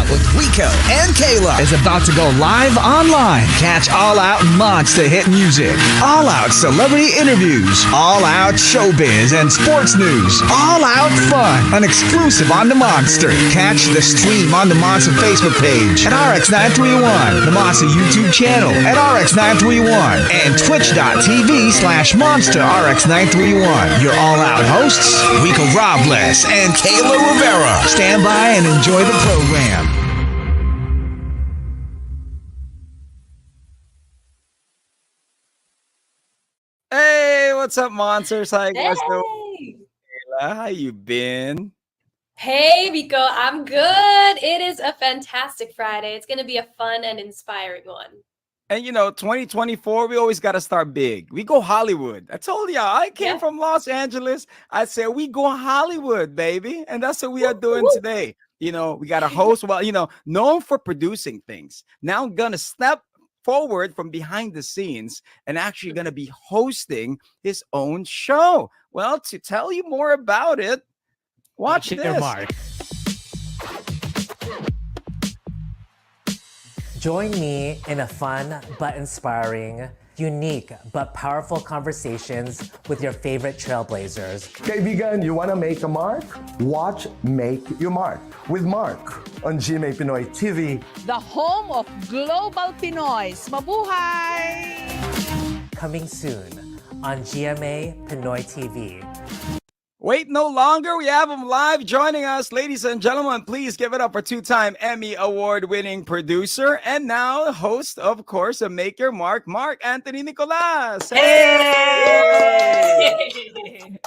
with Rico and Kayla is about to go live online. Catch All Out Monster hit music, All Out celebrity interviews, All Out showbiz and sports news, All Out fun, an exclusive on the Monster. Catch the stream on the Monster Facebook page at RX931, the Monster YouTube channel at RX931, and twitch.tv/Monster RX931. Your All Out hosts, Rico Robles and Kayla Rivera. Stand by and enjoy the program. Hey, what's up, monsters? How you guys doing? Hey. Kayla, how you been? Hey, Rico, I'm good. It is a fantastic Friday. It's going to be a fun and inspiring one. And 2024, we always got to start big. We go Hollywood. I told y'all, I came from Los Angeles. I said, we go Hollywood, baby. And that's what we are doing today. We got a host, known for producing things. Now I'm going to step forward from behind the scenes and actually going to be hosting his own show. Well, to tell you more about it, watch this. Mark. Join me in a fun but inspiring, unique but powerful conversations with your favorite trailblazers. Kaibigan, you want to make a mark? Watch Make Your Mark with Mark on GMA Pinoy TV. The home of Global Pinoys. Mabuhay! Coming soon on GMA Pinoy TV. Wait no longer. We have him live joining us. Ladies and gentlemen, please give it up for two-time Emmy Award winning producer and now host, of course, of Make Your Mark, Marc Anthony Nicolas. Hey!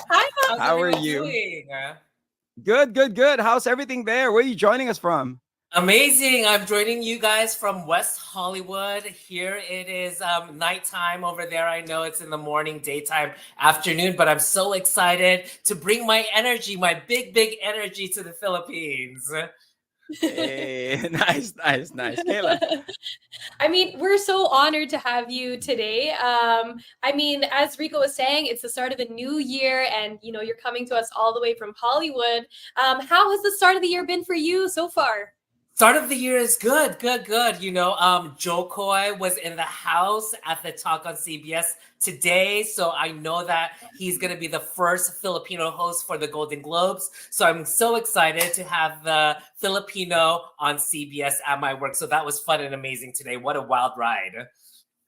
Hi, Mark. How are you? Good. How's everything there? Where are you joining us from? Amazing. I'm joining you guys from West Hollywood. Here it is nighttime over there. I know it's in the morning, daytime, afternoon, but I'm so excited to bring my energy, my big energy to the Philippines. Hey, nice. Kayla. I mean, we're so honored to have you today. As Rico was saying, it's the start of a new year and, you're coming to us all the way from Hollywood. How has the start of the year been for you so far? Start of the year is good. Joe Coy was in the house at the talk on CBS today. So I know that he's going to be the first Filipino host for the Golden Globes. So I'm so excited to have the Filipino on CBS at my work. So that was fun and amazing today. What a wild ride. I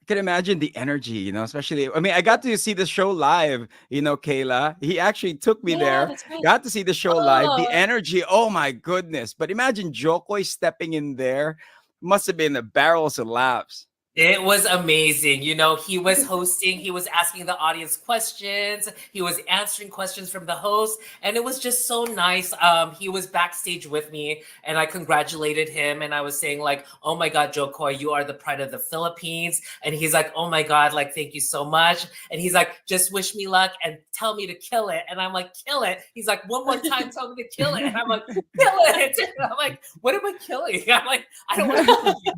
can imagine the energy, especially, I got to see the show live, Kayla. He actually took me there, right. Got to see the show live, the energy, oh my goodness. But imagine Jokoy stepping in there, must have been the barrels of laughs. It was amazing. He was hosting, he was asking the audience questions, he was answering questions from the host, and it was just so nice. He was backstage with me, and I congratulated him, and I was saying oh my God, Joe Coy, you are the pride of the Philippines. And he's like, oh my God, thank you so much. And he's like, just wish me luck and tell me to kill it. And I'm like, kill it. He's like, one more time, tell me to kill it. And I'm like, kill it. And I'm like, what am I killing? I'm like, I don't want to kill you.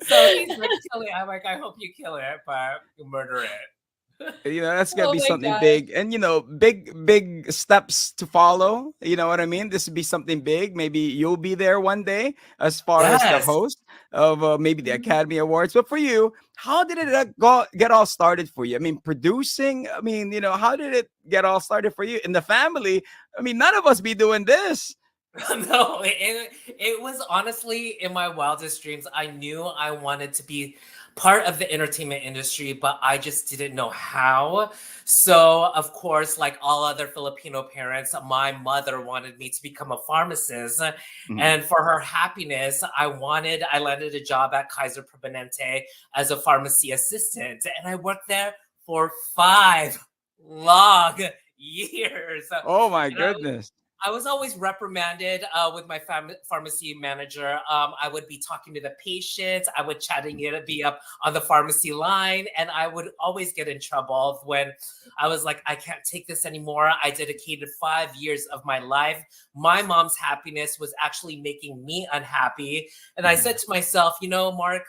So he's like, kill it. I'm like, I hope you kill it, but you murder it. That's gonna be something God. big, and big steps to follow. You know what I mean? This would be something big. Maybe you'll be there one day as far as the host of maybe the Academy Awards. But for you, how did it get all started for you? Producing. How did it get all started for you in the family? None of us be doing this. No, it was honestly in my wildest dreams. I knew I wanted to be part of the entertainment industry, but I just didn't know how. So, of course, like all other Filipino parents, my mother wanted me to become a pharmacist. Mm-hmm. And for her happiness, I landed a job at Kaiser Permanente as a pharmacy assistant. And I worked there for 5 long years. Oh, my goodness. I was always reprimanded with my pharmacy manager. I would be talking to the patients. I would be up on the pharmacy line, and I would always get in trouble when I was like, I can't take this anymore. I dedicated 5 years of my life. My mom's happiness was actually making me unhappy. And I said to myself, Mark,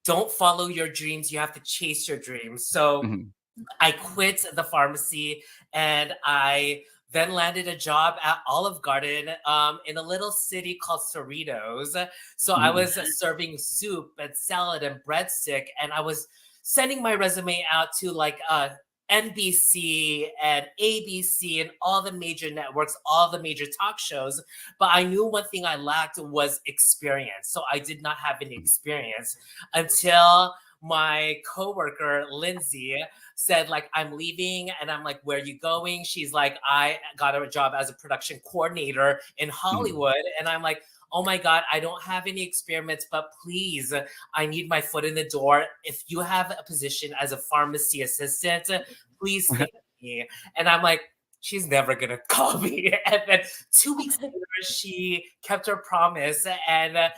don't follow your dreams. You have to chase your dreams. So I quit the pharmacy, and I then landed a job at Olive Garden in a little city called Cerritos. So I was serving soup and salad and breadstick, and I was sending my resume out to like NBC and ABC and all the major networks, all the major talk shows. But I knew one thing I lacked was experience. So I did not have any experience until my coworker, Lindsay, said like, I'm leaving. And I'm like, where are you going? She's like, I got a job as a production coordinator in Hollywood. And I'm like, oh my God, I don't have any experiments, but please, I need my foot in the door. If you have a position as a pharmacy assistant, please think of me. And I'm like, she's never gonna call me. And then 2 weeks later, she kept her promise, and I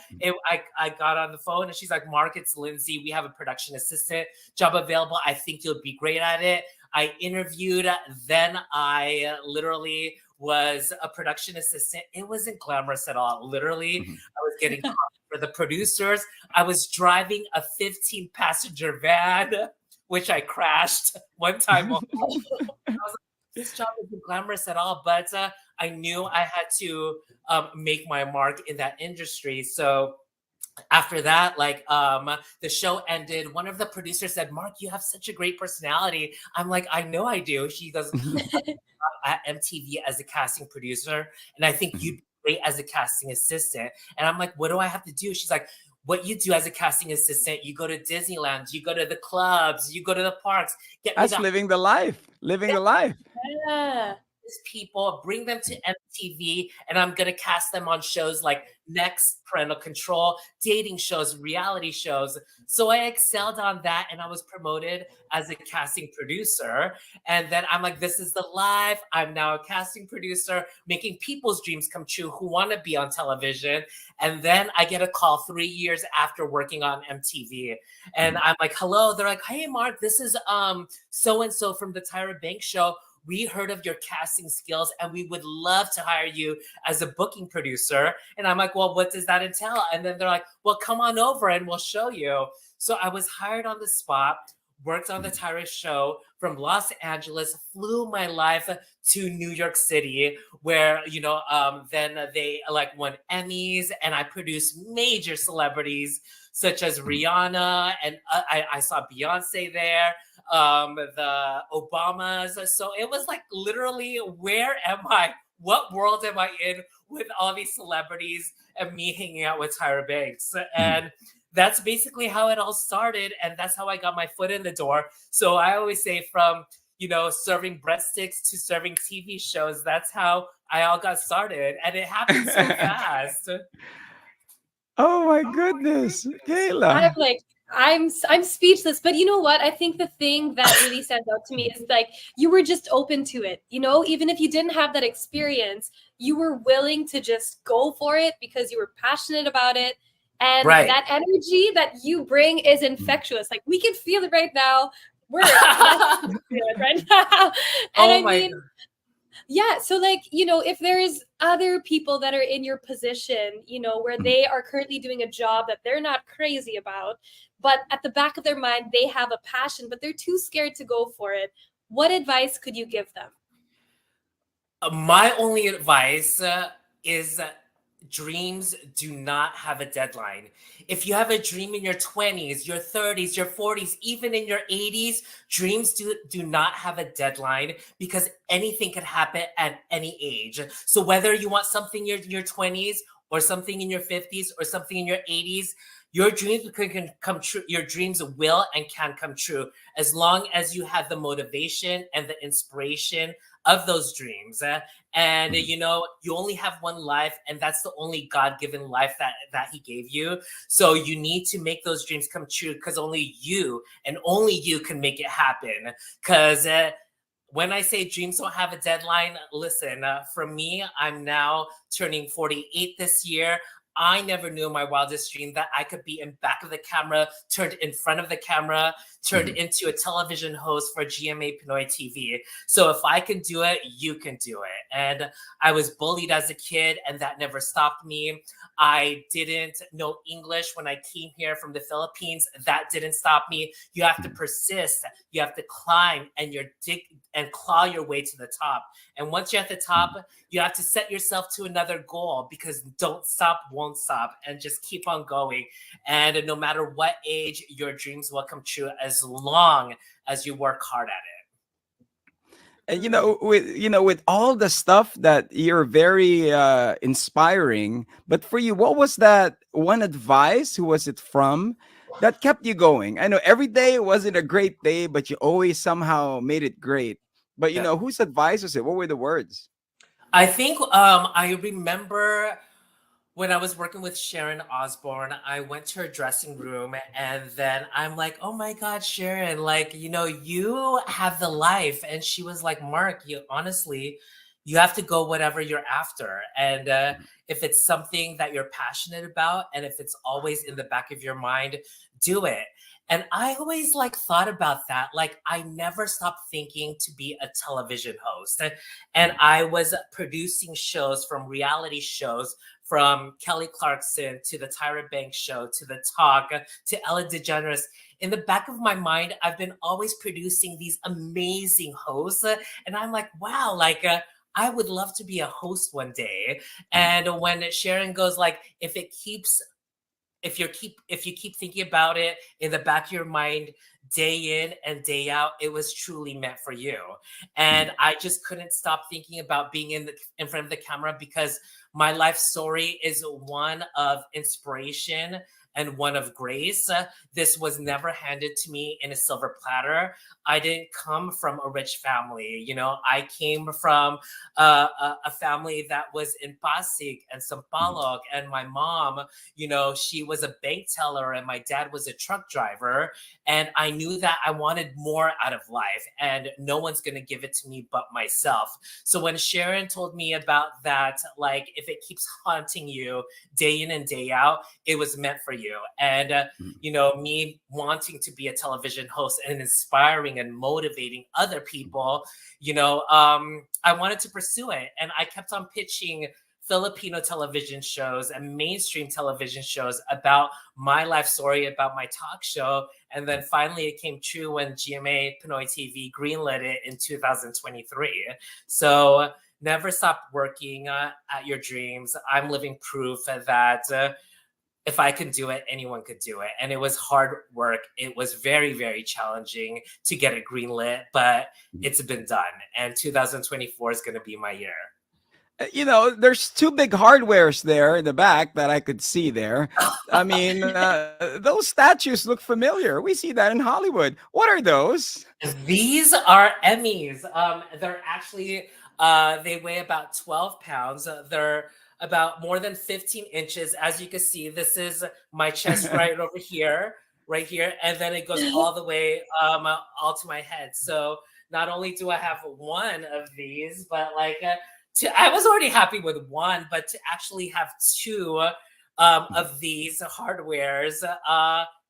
got on the phone, and she's like, "Mark, it's Lindsay. We have a production assistant job available. I think you'll be great at it." I interviewed, then I literally was a production assistant. It wasn't glamorous at all. Literally, I was getting coffee for the producers. I was driving a 15-passenger van, which I crashed one time. I was like, this job isn't glamorous at all, but I knew I had to make my mark in that industry. So after that, like the show ended, one of the producers said, "Mark, you have such a great personality." I'm like, "I know I do." She goes, "At MTV as a casting producer, and I think you'd be great as a casting assistant." And I'm like, "What do I have to do?" She's like, "What you do as a casting assistant, you go to Disneyland, you go to the clubs, you go to the parks. That's living the life. Living the life. Yeah. People, bring them to MTV, and I'm gonna cast them on shows like Next, Parental Control, dating shows, reality shows." So I excelled on that, and I was promoted as a casting producer. And then I'm like, this is the life. I'm now a casting producer, making people's dreams come true who want to be on television. And then I get a call 3 years after working on MTV, and I'm like, hello. They're like, "Hey, Mark, this is so and so from the Tyra Banks show. We heard of your casting skills, and we would love to hire you as a booking producer." And I'm like, "Well, what does that entail?" And then they're like, "Well, come on over and we'll show you." So I was hired on the spot, worked on the Tyra show from Los Angeles, flew my life to New York City, where, then they like won Emmys, and I produced major celebrities such as Rihanna, and I saw Beyonce there, the Obamas. So it was like literally, where am I? What world am I in with all these celebrities and me hanging out with Tyra Banks? And that's basically how it all started. And that's how I got my foot in the door. So I always say, from, serving breadsticks to serving TV shows, that's how I all got started. And it happened so fast. Oh my goodness, Kayla. I'm speechless. But you know what? I think the thing that really stands out to me is like, you were just open to it. Even if you didn't have that experience, you were willing to just go for it because you were passionate about it. And that energy that you bring is infectious. Like, we can feel it right now. We're right now. And God. Yeah. So like, if there's other people that are in your position, where they are currently doing a job that they're not crazy about, but at the back of their mind, they have a passion, but they're too scared to go for it. What advice could you give them? My only advice is dreams do not have a deadline. If you have a dream in your 20s, your 30s, your 40s, even in your 80s, dreams do not have a deadline, because anything can happen at any age. So whether you want something in your 20s or something in your 50s or something in your 80s, your dreams can come true. Your dreams will and can come true, as long as you have the motivation and the inspiration of those dreams. And you only have one life, and that's the only God-given life that he gave you. So you need to make those dreams come true, because only you can make it happen. Because when I say dreams don't have a deadline, listen, for me, I'm now turning 48 this year. I never knew in my wildest dream that I could be in back of the camera, turned in front of the camera, turned into a television host for GMA Pinoy TV. So if I can do it, you can do it. And I was bullied as a kid, and that never stopped me. I didn't know English when I came here from the Philippines. That didn't stop me. You have to persist. You have to climb and claw your way to the top. And once you're at the top, you have to set yourself to another goal, because don't stop, won't stop, and just keep on going. And no matter what age, your dreams will come true as long as you work hard at it. And with all the stuff that you're very inspiring, but for you, what was that one advice? Who was it from that kept you going? I know every day wasn't a great day, but you always somehow made it great. But whose advice was it? What were the words? I think I remember when I was working with Sharon Osbourne, I went to her dressing room, and then I'm like, oh my God, Sharon, like, you have the life. And she was like, Mark, honestly, you have to go whatever you're after. And if it's something that you're passionate about, and if it's always in the back of your mind, do it. And I always thought about that. Like, I never stopped thinking to be a television host. And I was producing shows, from reality shows, from Kelly Clarkson to the Tyra Banks show, to The Talk, to Ellen DeGeneres. In the back of my mind, I've been always producing these amazing hosts. And I'm like, wow, I would love to be a host one day. And when Sharon goes if you keep thinking about it in the back of your mind day in and day out, it was truly meant for you. And I just couldn't stop thinking about being in front of the camera, because my life story is one of inspiration and one of grace. This was never handed to me in a silver platter. I didn't come from a rich family. I came from a family that was in Pasig and Sampaloc, and my mom, she was a bank teller, and my dad was a truck driver. And I knew that I wanted more out of life, and no one's going to give it to me but myself. So when Sharon told me about that, if it keeps haunting you day in and day out, it was meant for you. And, me wanting to be a television host and inspiring and motivating other people, I wanted to pursue it. And I kept on pitching Filipino television shows and mainstream television shows about my life story, about my talk show. And then finally it came true when GMA Pinoy TV greenlit it in 2023. So never stop working at your dreams. I'm living proof that if I could do it, anyone could do it. And it was hard work. It was very, very challenging to get it greenlit, but it's been done. And 2024 is going to be my year. There's two big hardwares there in the back that I could see there. I mean, those statues look familiar. We see that in Hollywood. What are those? These are Emmys. They're actually, they weigh about 12 pounds. They're about more than 15 inches. As you can see, this is my chest right over here, and then it goes all the way all to my head. So not only do I have one of these, but I was already happy with one, but to actually have two of these hardwares,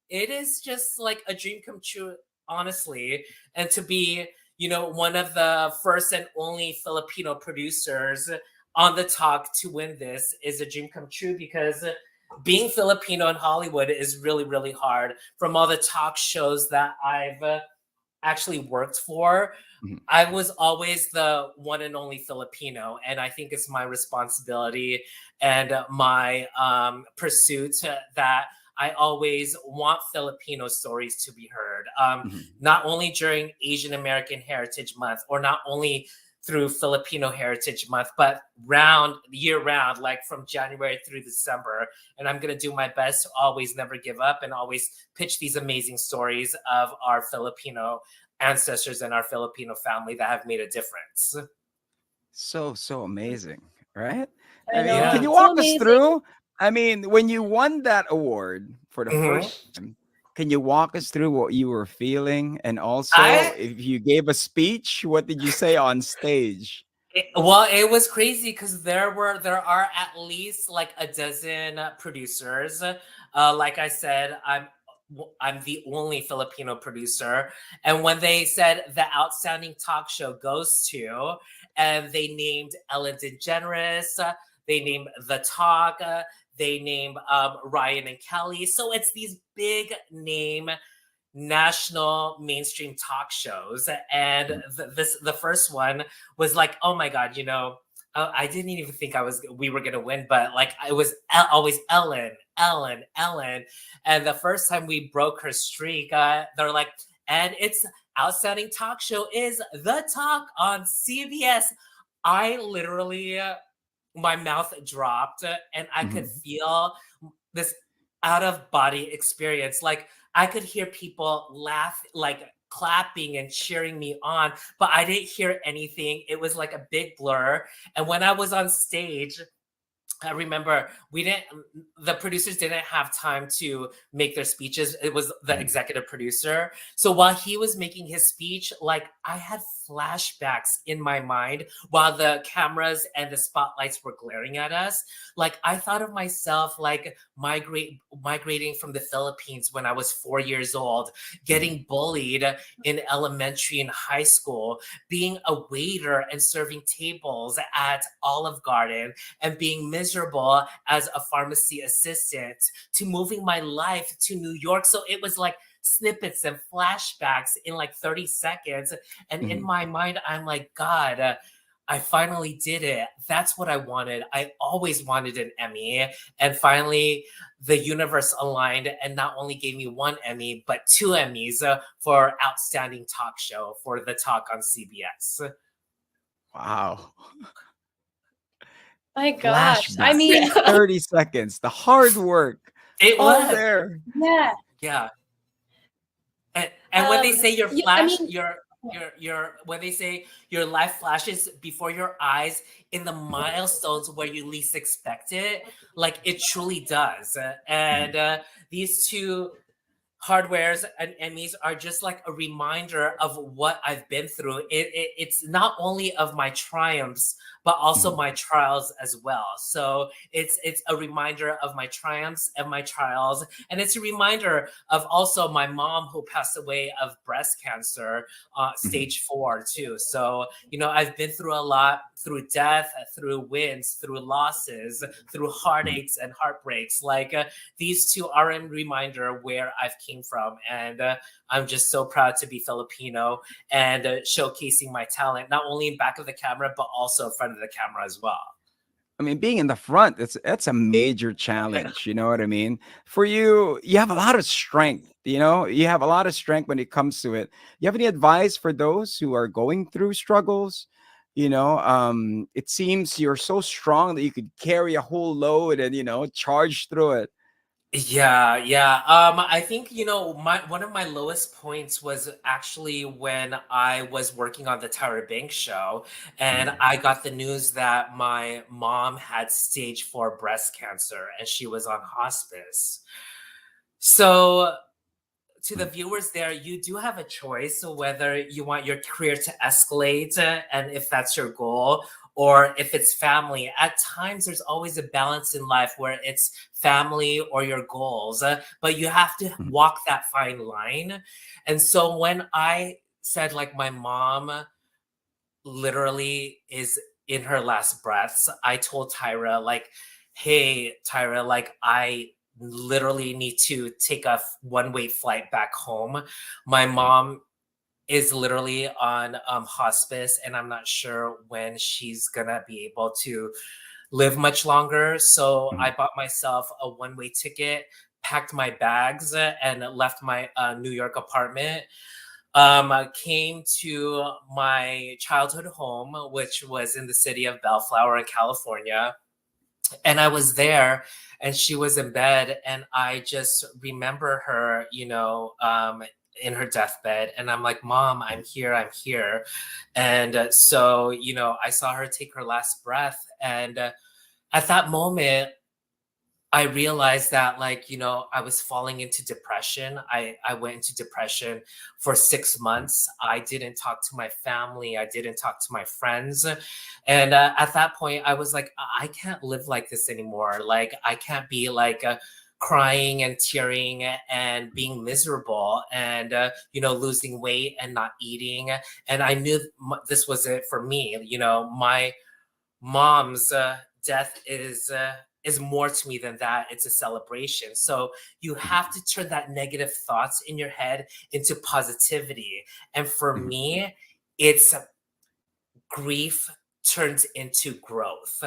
it is just a dream come true, honestly. And to be, one of the first and only Filipino producers on The Talk to win this is a dream come true, because being Filipino in Hollywood is really, really hard. From all the talk shows that I've actually worked for, I was always the one and only Filipino. And I think it's my responsibility and my pursuit that I always want Filipino stories to be heard. Not only during Asian American Heritage Month, or not only through Filipino Heritage Month, but year round, from January through December. And I'm going to do my best to always never give up and always pitch these amazing stories of our Filipino ancestors and our Filipino family that have made a difference. So amazing, right? I know. Can you So walk us amazing. through? I mean, when you won that award for the first time, can you walk us through what you were feeling? And also, if you gave a speech, what did you say on stage? Well, it was crazy because there are at least like a dozen producers. Like I said, I'm the only Filipino producer, and when they said the outstanding talk show goes to, and they named Ellen DeGeneres, they named The Talk, they named Ryan and Kelly. So it's these big name national mainstream talk shows, and the first one was like, oh my god, I didn't even think we were gonna win, but like it was always Ellen, Ellen, Ellen. And the first time we broke her streak, they're like, and it's outstanding talk show is The Talk on CBS. I literally my mouth dropped, and I could feel this out of body experience. Like I could hear people laugh, like clapping and cheering me on, but I didn't hear anything. It was like a big blur. And when I was on stage, I remember the producers didn't have time to make their speeches. It was the executive producer. So while he was making his speech, like I had flashbacks in my mind while the cameras and the spotlights were glaring at us. Like I thought of myself like migrating from the Philippines when I was 4 years old, getting bullied in elementary and high school, being a waiter and serving tables at Olive Garden, and being miserable as a pharmacy assistant, to moving my life to New York. So it was like snippets and flashbacks in like 30 seconds. And in my mind, I'm like, God, I finally did it. That's what I wanted. I always wanted an Emmy. And finally, the universe aligned and not only gave me one Emmy, but two Emmys for Outstanding Talk Show for The Talk on CBS. Wow. My gosh. I Flashback. mean, 30 seconds. The hard work. It All was. there. yeah. Yeah. And when they say your yeah, flash, I mean- your when they say your life flashes before your eyes in the milestones where you least expect it, like it truly does. And these two hardwares and Emmys are just like a reminder of what I've been through. It's not only of my triumphs, but also my trials as well. So it's a reminder of my triumphs and my trials, and it's a reminder of also my mom who passed away of breast cancer, stage 4 too. So I've been through a lot, through death, through wins, through losses, through heartaches and heartbreaks. Like these two are a reminder where I've came from, and I'm just so proud to be Filipino and showcasing my talent, not only in back of the camera, but also in front of the camera as well. I mean, being in the front, that's a major challenge. You know what I mean? For you, you have a lot of strength. You have a lot of strength when it comes to it. You have any advice for those who are going through struggles? It seems you're so strong that you could carry a whole load and charge through it. Yeah. I think one of my lowest points was actually when I was working on the Tyra Banks show, and I got the news that my mom had stage 4 breast cancer and she was on hospice. So to the viewers there, you do have a choice whether you want your career to escalate, and if that's your goal, or if it's family. At times, there's always a balance in life where it's family or your goals, but you have to walk that fine line. And so when I said, like, my mom literally is in her last breaths, I told Tyra, like, hey, Tyra, like, I literally need to take a one-way flight back home. My mom is literally on hospice, and I'm not sure when she's gonna be able to live much longer. So I bought myself a one-way ticket, packed my bags, and left my New York apartment. I came to my childhood home, which was in the city of Bellflower in California. And I was there, and she was in bed, and I just remember her, in her deathbed, and I'm like, Mom, I'm here. And so I saw her take her last breath, and at that moment I realized that, like, I was falling into depression. I went into depression for 6 months. I didn't talk to my family. I didn't talk to my friends. And at that point, I was like, I can't live like this anymore. Like, I can't be like crying and tearing and being miserable and, losing weight and not eating. And I knew this was it for me. My mom's death is more to me than that. It's a celebration. So you have to turn that negative thoughts in your head into positivity. And for me, it's grief turns into growth.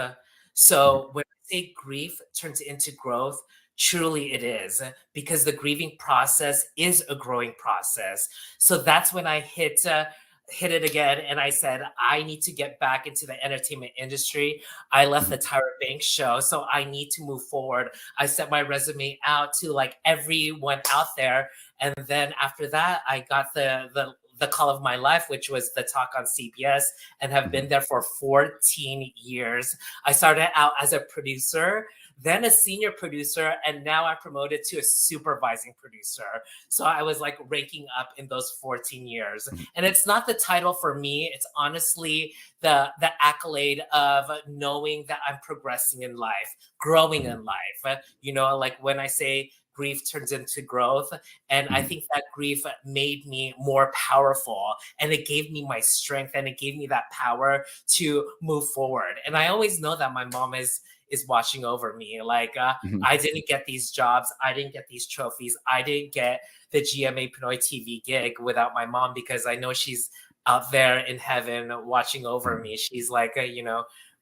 So when I say grief turns into growth, truly it is, because the grieving process is a growing process. So that's when I hit it again, and I said, I need to get back into the entertainment industry. I left the Tyra Banks show, so I need to move forward. I sent my resume out to like everyone out there, and then after that, I got the call of my life, which was the talk on CBS, and have been there for 14 years. I started out as a producer, then a senior producer, and now I'm promoted to a supervising producer. So I was like ranking up in those 14 years. And it's not the title for me. It's honestly the accolade of knowing that I'm progressing in life, growing in life. Like when I say grief turns into growth. And I think that grief made me more powerful, and it gave me my strength, and it gave me that power to move forward. And I always know that my mom is watching over me. Like I didn't get these jobs. I didn't get these trophies. I didn't get the GMA Pinoy TV gig without my mom, because I know she's out there in heaven watching over me. She's like,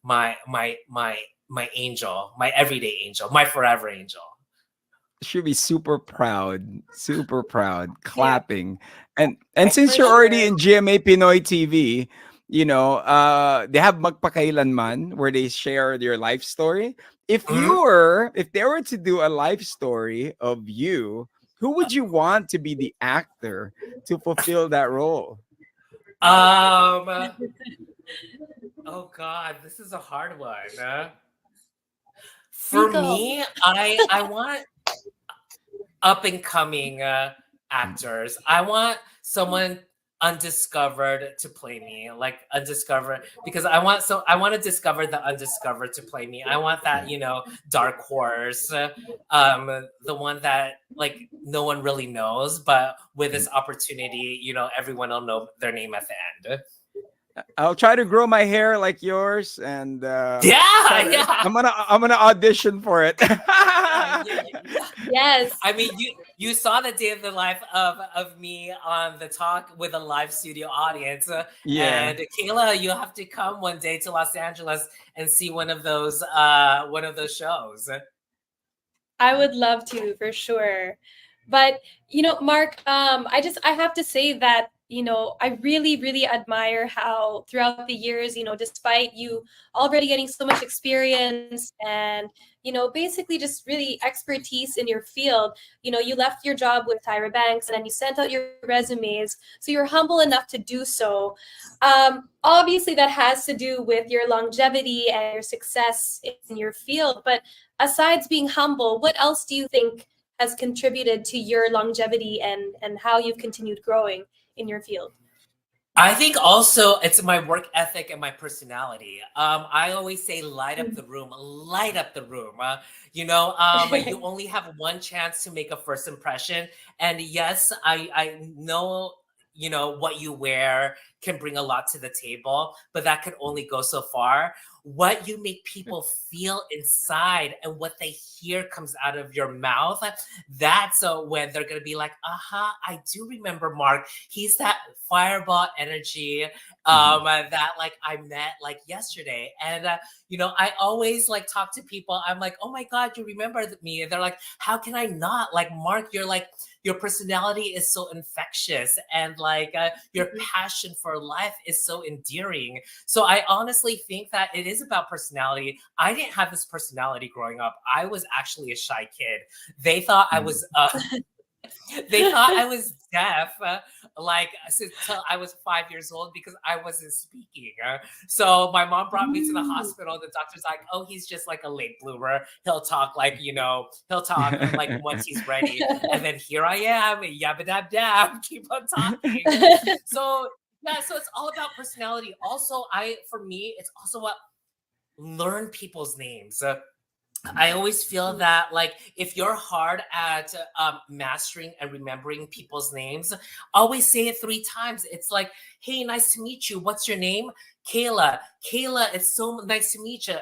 my angel, my everyday angel, my forever angel. Should be super proud, Yeah, clapping. And for since you're already sure. in GMA Pinoy TV, they have Magpakailanman where they share their life story. Mhm. If they were to do a life story of you, who would you want to be the actor to fulfill that role? Um, oh God, this is a hard one. For Rico. me, I want up and coming actors. I want someone undiscovered to play me, like undiscovered, because I want to discover the undiscovered to play me. I want that, dark horse, the one that like no one really knows, but with this opportunity, everyone will know their name at the end. I'll try to grow my hair like yours, and Yeah, yeah. I'm gonna audition for it. Yes. I mean, you saw the day of the life of me on the talk with a live studio audience, Yeah. and Kayla, you have to come one day to Los Angeles and see one of those shows. I would love to for sure. But Mark, I have to say that, I really, really admire how throughout the years, despite you already getting so much experience and, basically just really expertise in your field, you left your job with Tyra Banks and then you sent out your resumes. So you're humble enough to do so. Obviously, that has to do with your longevity and your success in your field. But aside being humble, what else do you think has contributed to your longevity and how you've continued growing in your field? I think also it's my work ethic and my personality. I always say, light up the room, light up the room. You only have one chance to make a first impression. And yes, I know, what you wear can bring a lot to the table, but that could only go so far. What you make people feel inside and what they hear comes out of your mouth, that's when they're going to be like, I do remember Mark. He's that fireball energy that like I met like yesterday. And, I always like talk to people. I'm like, oh my God, you remember me? And they're like, how can I not? Like, Mark, you're like, your personality is so infectious, and like your passion for life is so endearing. So I honestly think that it is about personality. I didn't have this personality growing up. I was actually a shy kid. They thought I was they thought I was deaf like since till I was 5 years old because I wasn't speaking. So my mom brought me to the hospital. The doctor's like, "Oh, he's just like a late bloomer. He'll talk like he'll talk like once he's ready." And then here I am, yabba dab dab, keep on talking. So yeah, so it's all about personality. Also, for me, it's also what learn people's names. I always feel that like if you're hard at mastering and remembering people's names, always say it 3 times. It's like, hey, nice to meet you. What's your name? Kayla. Kayla, it's so nice to meet you.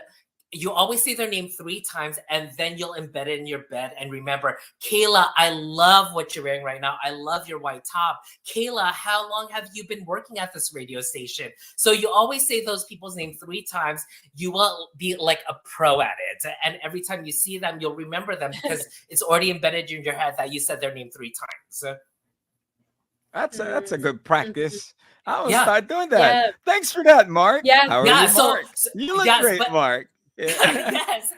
You always say their name 3 times and then you'll embed it in your bed and remember, Kayla, I love what you're wearing right now. I love your white top. Kayla, how long have you been working at this radio station? So you always say those people's name 3 times. You will be like a pro at it. And every time you see them, you'll remember them because it's already embedded in your head that you said their name 3 times. That's a good practice. I will Yeah. start doing that. Yeah. Thanks for that, Mark. Yeah. How are Yeah, you, so- Mark? so- You look yes, great, but- Mark. Yeah. Yes.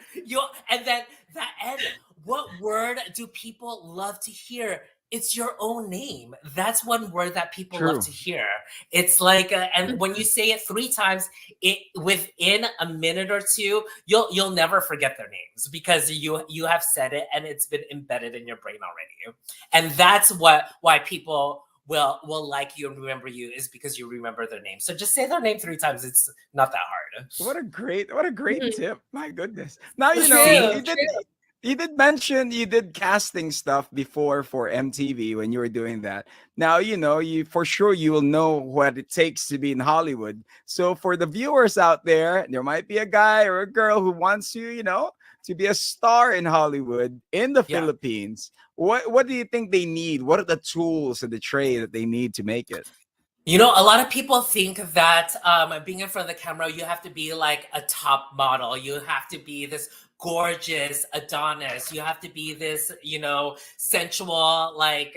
And what word do people love to hear? It's your own name. That's one word that people True. love to hear. It's like, and when you say it 3 times, it within a minute or two, you'll never forget their names because you have said it and it's been embedded in your brain already. And that's why people will like you and remember you is because you remember their name. So just say their name 3 times. It's not that hard. What a great tip. My goodness. Now you True, know true. you did mention you did casting stuff before for MTV when you were doing that. Now you for sure you will know what it takes to be in Hollywood. So for the viewers out there might be a guy or a girl who wants to be a star in Hollywood in the Yeah. Philippines. What do you think they need? What are the tools and the trade that they need to make it? A lot of people think that being in front of the camera, you have to be like a top model. You have to be this gorgeous Adonis. You have to be this, sensual, like,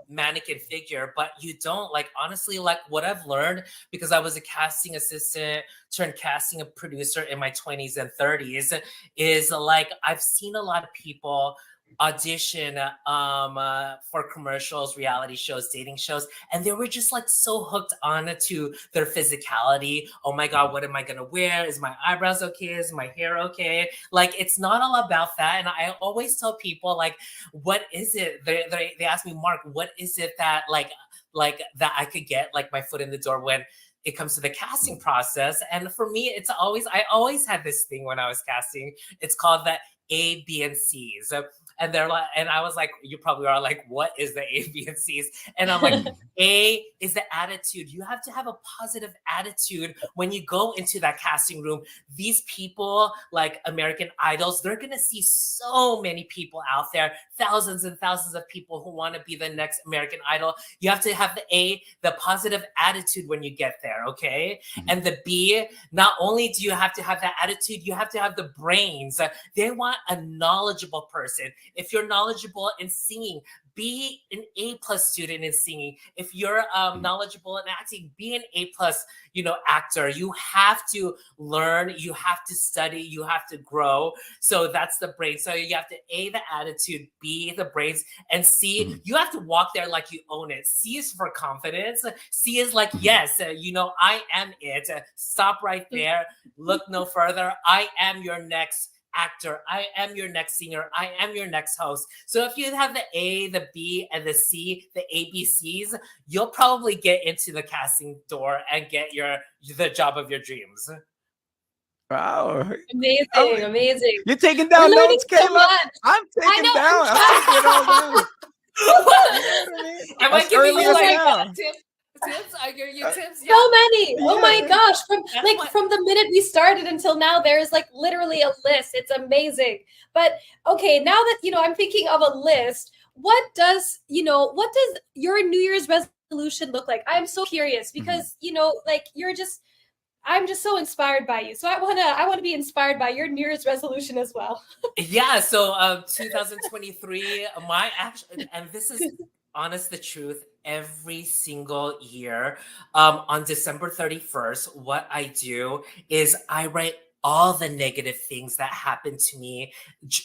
mannequin figure. But you don't. Like, honestly, like what I've learned, because I was a casting assistant turned casting a producer in my 20s and 30s, is like I've seen a lot of people audition for commercials, reality shows, dating shows, and they were just like so hooked on to their physicality. Oh my god, what am I gonna wear? Is my eyebrows okay? Is my hair okay? Like, it's not all about that. And I always tell people, like, what is it? They ask me, Mark, what is it that like that I could get like my foot in the door when it comes to the casting process? And for me, I always had this thing when I was casting. It's called the A, B, and C's. And they're like, and I was like, you probably are like, what is the A, B, and C's? And I'm like, A is the attitude. You have to have a positive attitude when you go into that casting room. These people, like American Idols, they're gonna see so many people out there, thousands and thousands of people who want to be the next American Idol. You have to have the positive attitude when you get there, okay? And the B, not only do you have to have that attitude, you have to have the brains. They want a knowledgeable person. If you're knowledgeable in singing, be an A+ student in singing. If you're knowledgeable in acting, be an A+, actor. You have to learn, you have to study, you have to grow. So that's the brain. So you have to A, the attitude, B, the brains, and C, you have to walk there like you own it. C is for confidence. C is like, yes, I am it. Stop right there. Look no further. I am your next actor. I am your next singer. I am your next host. So if you have the A, the B, and the C, the ABCs, you'll probably get into the casting door and get the job of your dreams. Wow. Amazing, amazing. You're taking down We're learning notes, so Kayla? much. I'm taking know, down. I'm I'm taking it all down. Am I As giving early you as like now. tips? I give you tips. Yeah. So many. Oh my Yeah. gosh. That's From the minute we started until now, there's like literally a list. It's amazing. But okay, now that I'm thinking of a list, what does your New Year's resolution look like? I'm so curious because I'm just so inspired by you. So I wanna be inspired by your New Year's resolution as well. Yeah, so 2023, my action, and this is honest the truth, every single year on December 31st, what I do is I write all the negative things that happened to me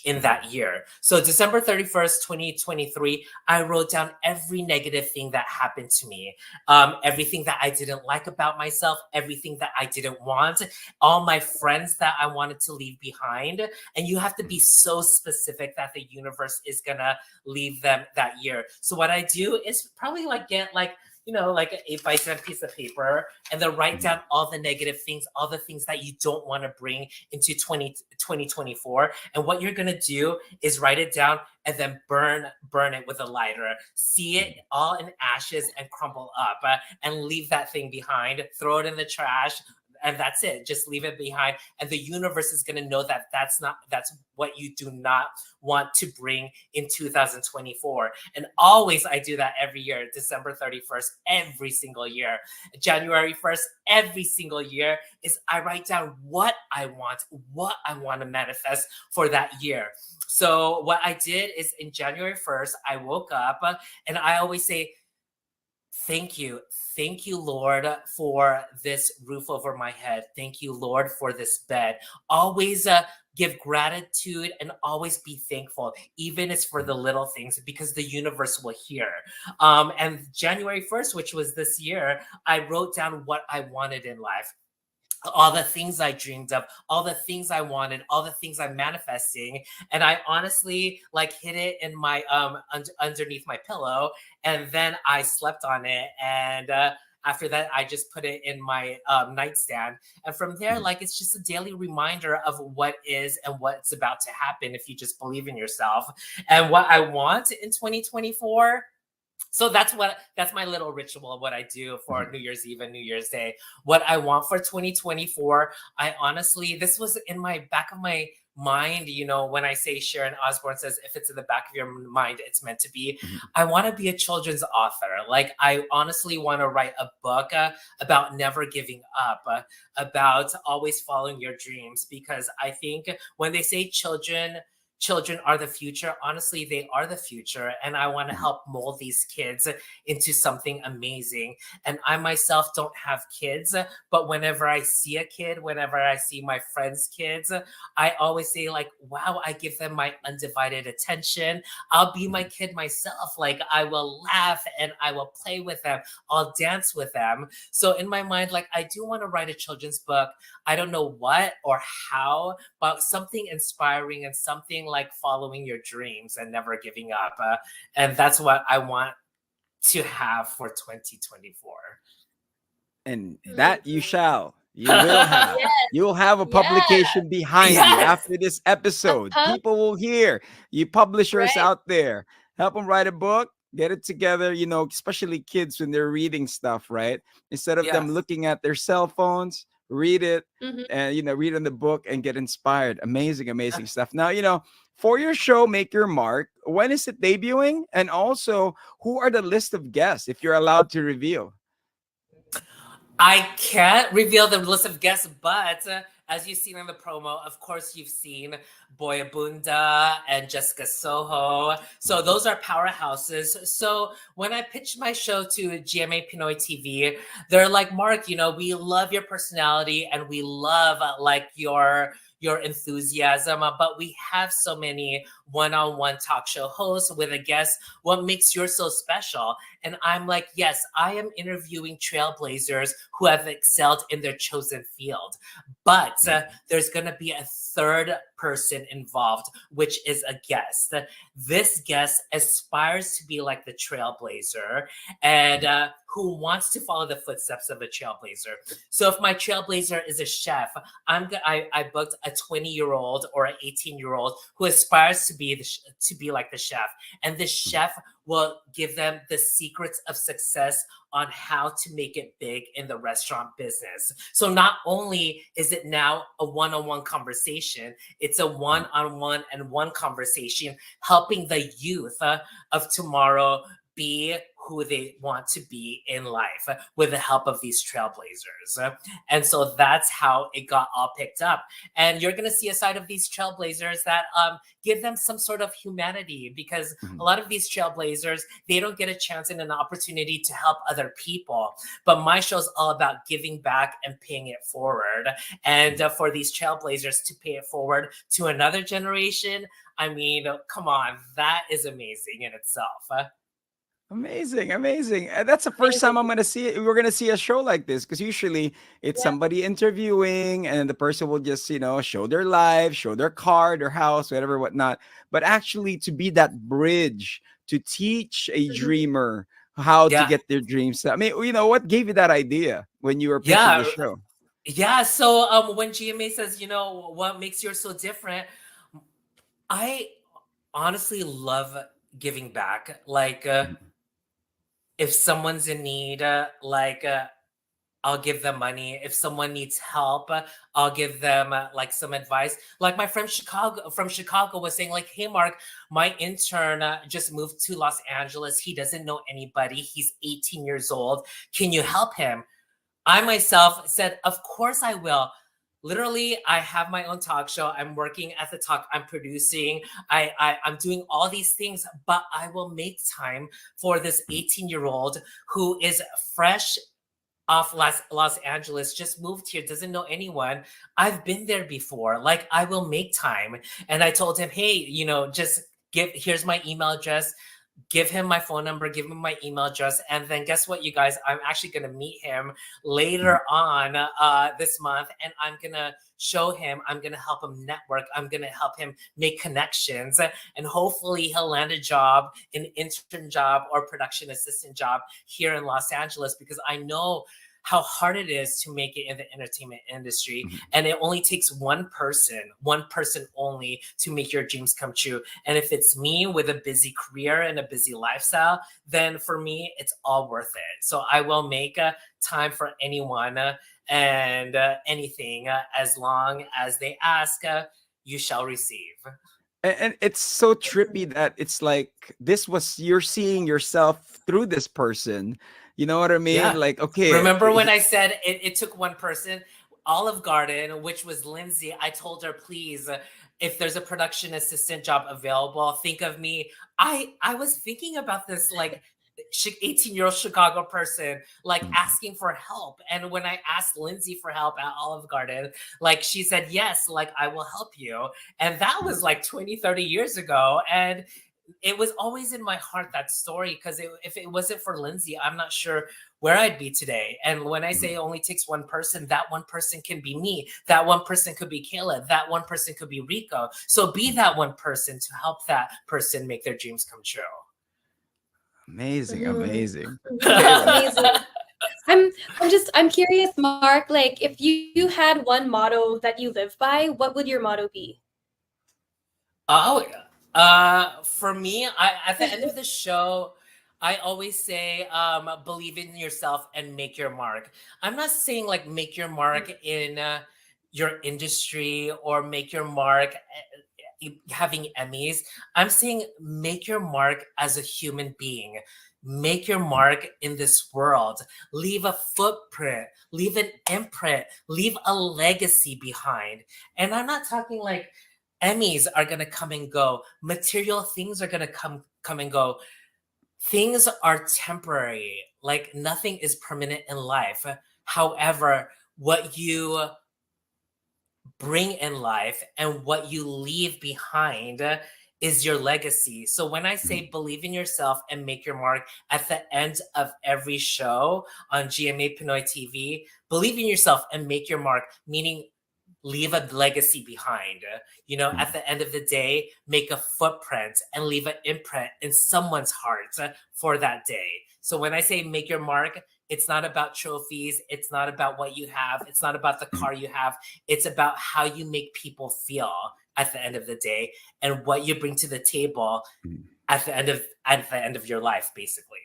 in that year. So December 31st, 2023, I wrote down every negative thing that happened to me, everything that I didn't like about myself, everything that I didn't want, all my friends that I wanted to leave behind. And you have to be so specific that the universe is gonna leave them that year. So what I do is probably like get like, like an 8x10 piece of paper, and then write down all the negative things, all the things that you don't want to bring into 2024. And what you're going to do is write it down and then burn it with a lighter. See it all in ashes and crumble up, and leave that thing behind, throw it in the trash. And that's it. Just leave it behind. And the universe is going to know that that's what you do not want to bring in 2024. And always I do that every year, December 31st, every single year. January 1st, every single year is I write down what I want to manifest for that year. So what I did is in January 1st, I woke up and I always say, thank you, Lord, for this roof over my head. Thank you, Lord, for this bed. Always give gratitude and always be thankful, even if it's for the little things, because the universe will hear. And January 1st, which was this year, I wrote down what I wanted in life. All the things I dreamed of, all the things I wanted, all the things I'm manifesting. And I honestly like hid it in my underneath my pillow, and then I slept on it. And after that, I just put it in my nightstand. And from there, like, it's just a daily reminder of what is and what's about to happen if you just believe in yourself. And what I want in 2024, so that's my little ritual of what I do for New Year's Eve and New Year's Day. What I want for 2024, I honestly, this was in my back of my mind, when I say Sharon Osbourne says, if it's in the back of your mind, it's meant to be. I want to be a children's author. Like, I honestly want to write a book about never giving up, about always following your dreams, because I think when they say children are the future, honestly, they are the future. And I want to help mold these kids into something amazing. And I myself don't have kids, but whenever I see a kid, whenever I see my friends' kids, I always say, like, wow, I give them my undivided attention. I'll be my kid myself. Like, I will laugh and I will play with them. I'll dance with them. So in my mind, like, I do want to write a children's book. I don't know what or how, but something inspiring and something like following your dreams and never giving up. And that's what I want to have for 2024. And that you shall. You will have. Yes. You'll have a publication behind you after this episode. Uh-huh. People will hear. You publishers Right. out there, help them write a book, get it together, especially kids when they're reading stuff, right? Instead of them Yes. looking at their cell phones, read it Mhm. and, read in the book and get inspired. Amazing stuff. Now, for your show, Make Your Mark, when is it debuting? And also, who are the list of guests, if you're allowed to reveal? I can't reveal the list of guests, but as you've seen in the promo, of course, you've seen Boy Abunda and Jessica Soho. So those are powerhouses. So when I pitched my show to GMA Pinoy TV, they're like, Mark, we love your personality and we love your enthusiasm, but we have so many one-on-one talk show hosts with a guest. What makes yours so special? And I'm like, yes, I am interviewing trailblazers who have excelled in their chosen field. But there's going to be a third person involved, which is a guest. This guest aspires to be like the trailblazer and who wants to follow the footsteps of a trailblazer. So if my trailblazer is a chef, I booked a 20-year-old or an 18-year-old who aspires to be like the chef. And the chef will give them the secrets of success on how to make it big in the restaurant business. So not only is it now a one-on-one conversation, it's a one-on-one and one conversation helping the youth of tomorrow be who they want to be in life with the help of these trailblazers. And so that's how it got all picked up. And you're going to see a side of these trailblazers that give them some sort of humanity, because a lot of these trailblazers, they don't get a chance and an opportunity to help other people. But my show is all about giving back and paying it forward. And for these trailblazers to pay it forward to another generation, I mean, come on, that is amazing in itself. Amazing, amazing. And that's the first time I'm gonna see it. We're gonna see a show like this, because usually it's somebody interviewing and the person will just, show their life, show their car, their house, whatever, whatnot. But actually to be that bridge to teach a dreamer how to get their dreams. I mean, what gave you that idea when you were pitching the show? Yeah. So when GMA says, what makes yours so different, I honestly love giving back. Like, if someone's in need, I'll give them money. If someone needs help, I'll give them some advice. Like my friend from Chicago was saying, like, hey, Mark, my intern just moved to Los Angeles. He doesn't know anybody. He's 18 years old. Can you help him? I myself said, of course I will. Literally, I have my own talk show. I'm working at the talk. I'm producing. I'm doing all these things, but I will make time for this 18-year-old who is fresh off Los Angeles, just moved here, doesn't know anyone. I've been there before. Like, I will make time. And I told him, hey, just here's my email address. Give him my phone number, give him my email address. And then guess what, you guys? I'm actually going to meet him later on this month. And I'm going to show him, I'm going to help him network. I'm going to help him make connections. And hopefully he'll land a job, an intern job or production assistant job here in Los Angeles, because I know how hard it is to make it in the entertainment industry. And it only takes one person only to make your dreams come true. And if it's me with a busy career and a busy lifestyle, then for me, it's all worth it. So I will make time for anyone and anything as long as they ask, you shall receive. And it's so trippy that it's like you're seeing yourself through this person. You know what I mean? Yeah. Like, okay. Remember when I said it took one person? Olive Garden, which was Lindsay, I told her, please, if there's a production assistant job available, think of me. I was thinking about this, 18-year-old Chicago person, asking for help. And when I asked Lindsay for help at Olive Garden, she said, yes, I will help you. And that was 20, 30 years ago. And it was always in my heart, that story, because if it wasn't for Lindsay, I'm not sure where I'd be today. And when I say it only takes one person, that one person can be me. That one person could be Kayla. That one person could be Rico. So be that one person to help that person make their dreams come true. Amazing, amazing. Amazing. I'm curious, Mark, if you had one motto that you live by, what would your motto be? Oh, for me, at the end of the show, I always say, believe in yourself and make your mark. I'm not saying make your mark in your industry or make your mark having Emmys. I'm saying make your mark as a human being. Make your mark in this world. Leave a footprint, leave an imprint, leave a legacy behind. And I'm not talking Emmys are going to come and go. Material things are going to come and go. Things are temporary. Nothing is permanent in life. However, what you bring in life and what you leave behind is your legacy. So when I say believe in yourself and make your mark at the end of every show on GMA Pinoy TV, believe in yourself and make your mark, meaning leave a legacy behind. At the end of the day, make a footprint and leave an imprint in someone's heart for that day. So when I say make your mark, it's not about trophies. It's not about what you have. It's not about the car you have. It's about how you make people feel at the end of the day and what you bring to the table at the end of your life, basically.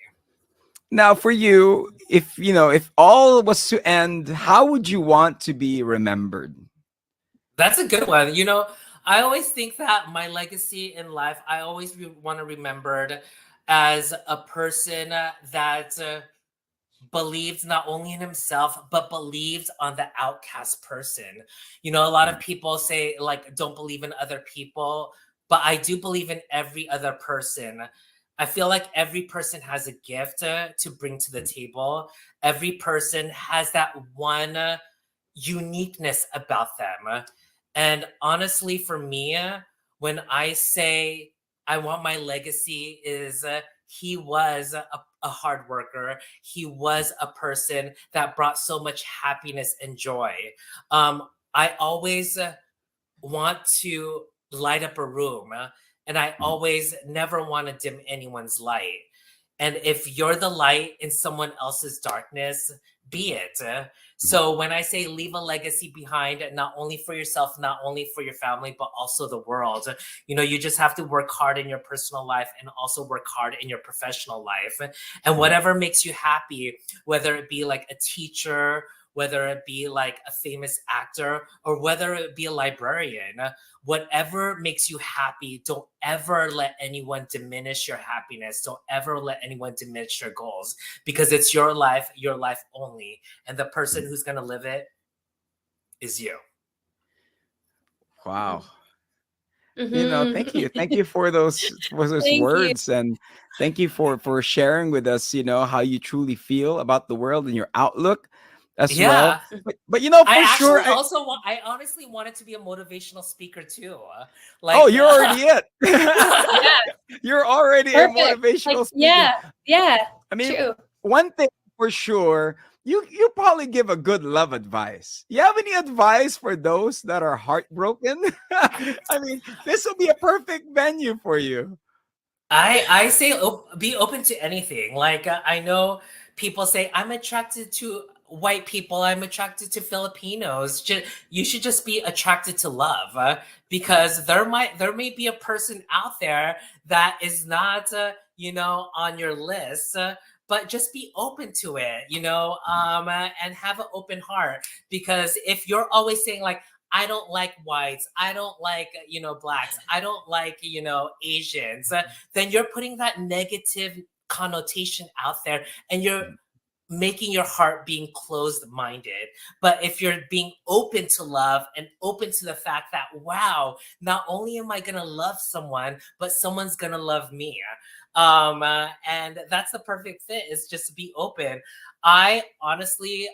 Now, for you, if all was to end, how would you want to be remembered? That's a good one. I always think that my legacy in life, I always want to remembered as a person that believed not only in himself, but believed on the outcast person. You know, a lot of people say, like, don't believe in other people, but I do believe in every other person. I feel like every person has a gift to bring to the table. Every person has that one uniqueness about them. And honestly, for me, when I say I want my legacy, is he was a hard worker. He was a person that brought so much happiness and joy. I always want to light up a room, and I always never want to dim anyone's light. And if you're the light in someone else's darkness, be it. So when I say leave a legacy behind, not only for yourself, not only for your family, but also the world, you know, you just have to work hard in your personal life and also work hard in your professional life. And whatever makes you happy, whether it be like a teacher, whether it be like a famous actor, or whether it be a librarian, whatever makes you happy, don't ever let anyone diminish your happiness. Don't ever let anyone diminish your goals, because it's your life only. And the person who's going to live it is you. Wow. You know, Mhm. thank you for those Thank you. words, and thank you for sharing with us, you know, how you truly feel about the world and your outlook as well. Yeah. But you know, I for sure, actually also want, I honestly wanted to be a motivational speaker too. oh, Like, you're already it. Yeah, You're already a perfect. Like, motivational speaker. yeah, yeah, I mean, true. one thing for sure, you probably give a good love advice. You have any advice for those that are heartbroken? I mean, this will be a perfect venue for you. I say be open to anything. Like, I know people say I'm attracted to white people. I'm attracted to Filipinos. You should just be attracted to love, because there may be a person out there that is not you know, on your list. But just be open to it, you know, and have an open heart. Because if you're always saying like, I don't like whites, I don't like, you know, blacks, I don't like, you know, Asians, then you're putting that negative connotation out there, and you're making your heart being closed minded. But if you're being open to love and open to the fact that, wow, not only am I going to love someone, but someone's going to love me. And that's the perfect fit, is just to be open. I honestly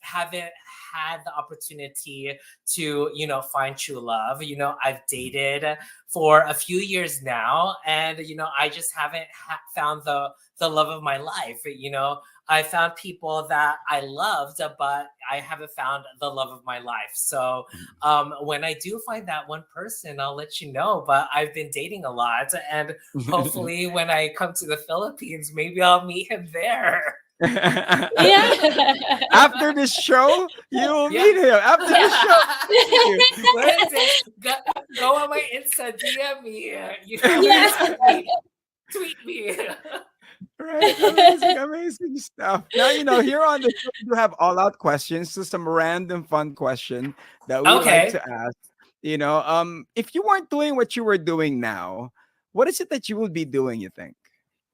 haven't had the opportunity to, you know, find true love. You know, I've dated for a few years now, and you know, I just haven't found the love of my life. You know, I found people that I loved, but I haven't found the love of my life. So when I do find that one person, I'll let you know. But I've been dating a lot, and hopefully when I come to the Philippines, maybe I'll meet him there. Yeah. After this show, you will Yeah. meet him. After this show, you. Listen, go on my Insta, DM me. You know, Yeah. tweet me. Right. Amazing, amazing stuff. Now, you know, here on the show, we do have all out questions. So some random fun question that we like Okay. to ask. You know, if you weren't doing what you were doing now, what is it that you would be doing, you think?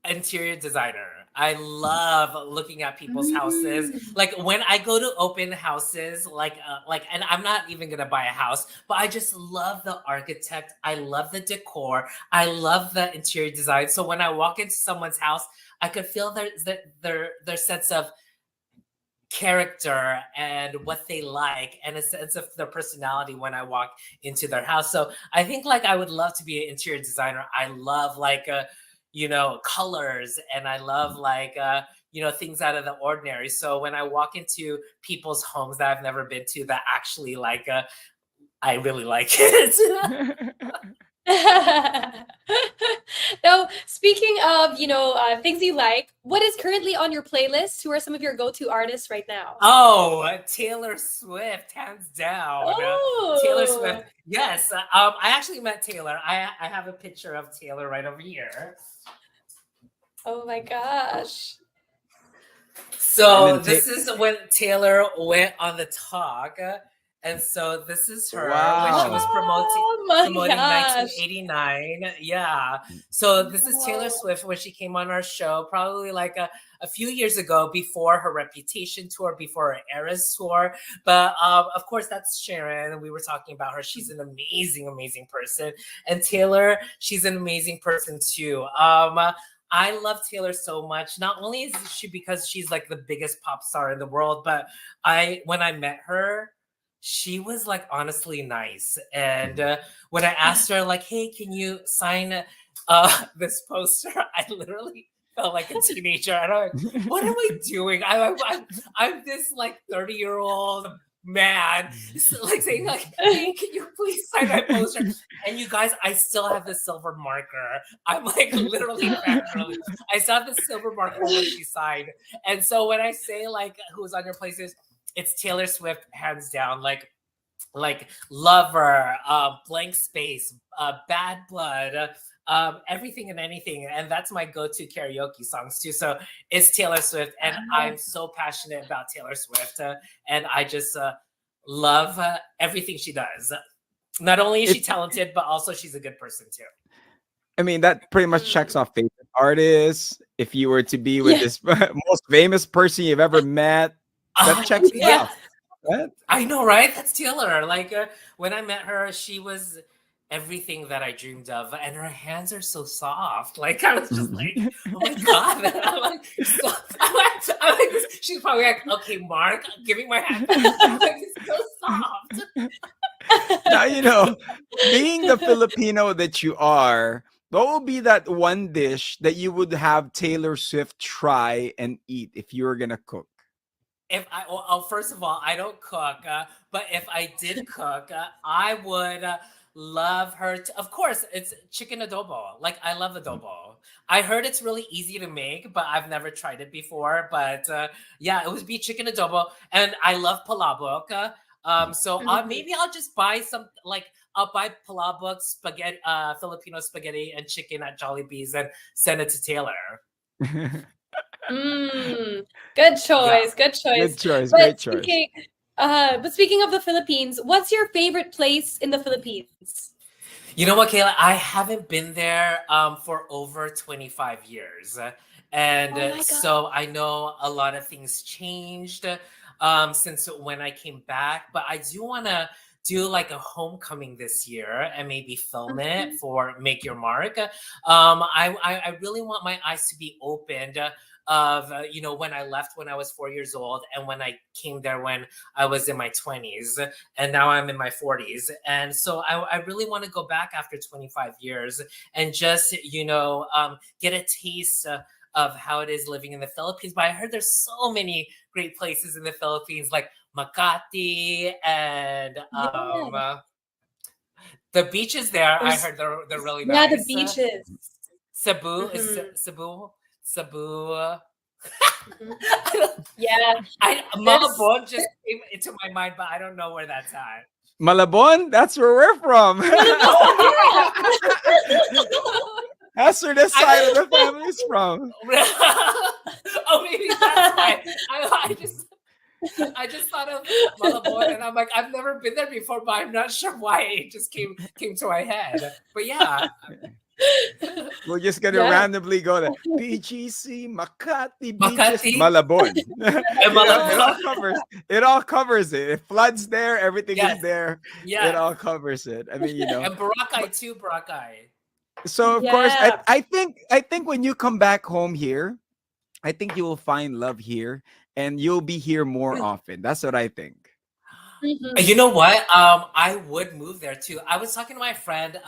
Interior designer. I love looking at people's houses. Mm. Like when I go to open houses, and I'm not even gonna buy a house, but I just love the architect. I love the decor. I love the interior design. So when I walk into someone's house, I could feel their sense of character and what they like, and a sense of their personality when I walk into their house. So I think like I would love to be an interior designer. I love like you know, colors, and I love like you know, things out of the ordinary. So when I walk into people's homes that I've never been to, that actually like I really like it. Now, speaking of, you know, things you like, what is currently on your playlist? Who are some of your go-to artists right now? Oh, Taylor Swift, hands down. Taylor Oh, Swift. Yes. I actually met Taylor. I have a picture of Taylor right over here. oh my gosh. And So then this is when Taylor went on the talk, And so this is her when she was Wow. promoting gosh. 1989. Yeah. So this is Taylor Swift when she came on our show, probably like a few years ago before her Reputation tour, before her Eras tour. But of course, that's Sharon. We were talking about her. She's an amazing, amazing person. And Taylor, she's an amazing person too. I love Taylor so much. Not only is she because she's like the biggest pop star in the world, but when I met her, she was like honestly nice. And when I asked her like, "Hey, can you sign this poster?" I literally felt like a teenager. And I'm like, "What am I doing? I'm this like 30-year-old man, like saying like, hey, can you please sign my poster?" And you guys, I still have the silver marker. I'm like literally fangirling. I still have the silver marker when she signed. And so when I say like who's on your playlist, it's Taylor Swift, hands down. Like Lover, Blank Space, Bad Blood, everything and anything. And that's my go-to karaoke songs too. So it's Taylor Swift, and I'm so passionate about Taylor Swift, and I just love everything she does. Not only is she talented, but also she's a good person too. I mean, that pretty much checks off favorite artists. If you were to be with this most famous person you've ever met, that checks me off. What? I know, right? That's Taylor. Like when I met her, she was everything that I dreamed of, and her hands are so soft. Like I was just like, oh my god! I'm like, she's probably like, okay, Mark, give me my hand. I'm like, it's so soft. Now, you know, being the Filipino that you are, what would be that one dish that you would have Taylor Swift try and eat if you were gonna cook? First of all, I don't cook, but if I did cook, I would love her. Of course, it's chicken adobo. Like I love adobo. I heard it's really easy to make, but I've never tried it before. But yeah, it would be chicken adobo, and I love palabok. So maybe I'll just buy some like. I'll buy palabok, spaghetti, Filipino spaghetti and chicken at Jollibee's and send it to Taylor. Good choice. Good choice. Good choice. But Great choice. Speaking of the Philippines, what's your favorite place in the Philippines? You know what, Kayla? I haven't been there for over 25 years. And so I know a lot of things changed since when I came back. But I do want to do like a homecoming this year and maybe film it for Make Your Mark. I really want my eyes to be opened of when I left when I was 4 years old, and when I came there when I was in my 20s, and now I'm in my 40s. And so I really want to go back after 25 years and just get a taste of how it is living in the Philippines. But I heard there's so many great places in the Philippines, like Makati, and the beaches there. I heard they're really nice. Yeah, the beaches. Cebu is Cebu. Yeah. Malabon just came into my mind, but I don't know where that's at. Malabon? That's where we're from. That's where this side of the family's from. Oh, maybe that's why. I just thought of Malabon, and I'm like, I've never been there before, but I'm not sure why it just came to my head. But yeah. We're just gonna randomly go to BGC, Makati, beaches, Malabon. It all covers it. It floods there, everything is there. Yeah. It all covers it. I mean, And Boracay too, Boracay. So of course, I think when you come back home here, I think you will find love here, and you'll be here more often. That's what I think. You know what? I would move there too. I was talking to my friend,